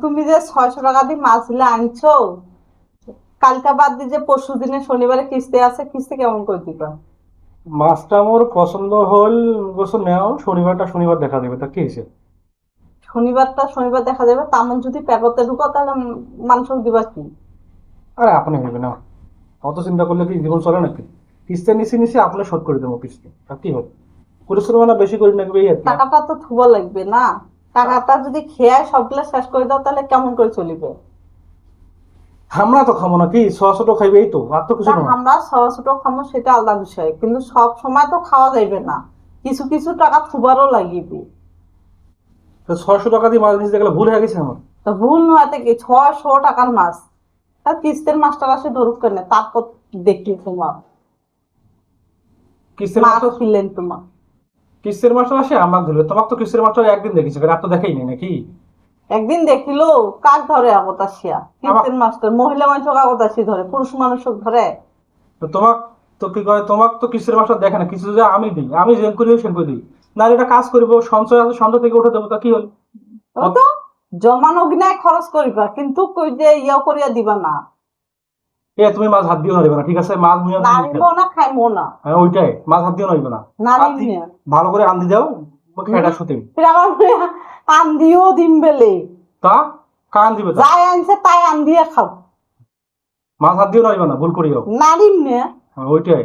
তুমি যে 600 টাকা দিয়ে মাছগুলো আনছো, কালকা বাদ দিয়ে যে পরশু দিনে শনিবারে কিস্তি আছে, কিস্তি কেমন করে দিবা? মাছটা আমার পছন্দ হল, গোসল নেও, শনিবারটা শনিবার দেখা দেবে, তা কি হয়েছে? শনিবারটা শনিবার দেখা যাবে, তেমন যদি পেপারতে ঢুকো তাহলে মানুষ দিবা কি? আরে আপনি নেবে না, অত চিন্তা করলে কি জীবন চলে নাকি? কিস্তি নিচে নিচে আপনি শোধ করে দেবো কিস্তি, তা কি হবে? পরিশ্রম না বেশি করে নেবে এই আর কি। টাকাটা তো থুবা লাগবে না? টাকাটা যদি খেয়ে সবগুলো শেষ করে দাও তাহলে কেমন করে চলিবে? আমরা তো খাবো নাকি, ছোট ছোট খাইবে, এই তো, আর তো কিছু তা নয়। আমরা ছোট ছোট খামো সেটা আলাদা বিষয়, কিন্তু সব সময় তো খাওয়া যাইবে না, কিছু কিছু টাকা থুবারও লাগিবে। 600 টাকা দিয়ে মাছ নিচে গেলে ভুল হয়ে গেছে আমার। তো ভুল নয় কি, 600 টাকার মাছ, তার কিস্তির মাস্টার আসে ধরুক কেন, তারপর দেখলি তোমার কিস্তির মাছ মাস্টার, কিনলেন তোমার। কিস্তির মাস্টার আসে আমার ধরবে, তোমার তো কিস্তির মাস্টার একদিন দেখেছে, আর তো দেখাই নেই নাকি? একদিন দেখিলো, কাক ধরে আগতাসিয়া আমার কিস্তির মাস্টার? মহিলা মানুষ আগতাসি ধরে, পুরুষ মানুষ ধরে? তো তোমাক, তো কি করে, তোমাক তো কিস্তির মাস্টার দেখে না, কিছু যে আমি দিই, আমি যেন করি সেন করে দিই। না এটা কাজ করিব, সঞ্চয় আছে, সঞ্চয় থেকে উঠে দেবো, তা কি হল? ওই তো জমানো অভিনয় খরচ করিবা, কিন্তু কই যে ইয়া করিয়া দিবা না। এ তুমি মাছ হাত দিও নড়িবে না, ঠিক আছে? মাছ মুইয়া তুমি খাই। নারিবো না খাইবো না। হ্যাঁ ওইটাই, মাছ হাত দিও নড়িবে না। নারিব আন্দি, নিয়া। ভালো করে আন্দি দাও, খেটা শুতিম। আমার আন্দিও দিম বেলে। তা কান দিবে তা, যাই আনছে তাই আন্দিয়া খাও। মাছ হাত দিও নড়িবে না, ভুল করিও। নারিম নিয়া। হ্যাঁ, ওইটাই।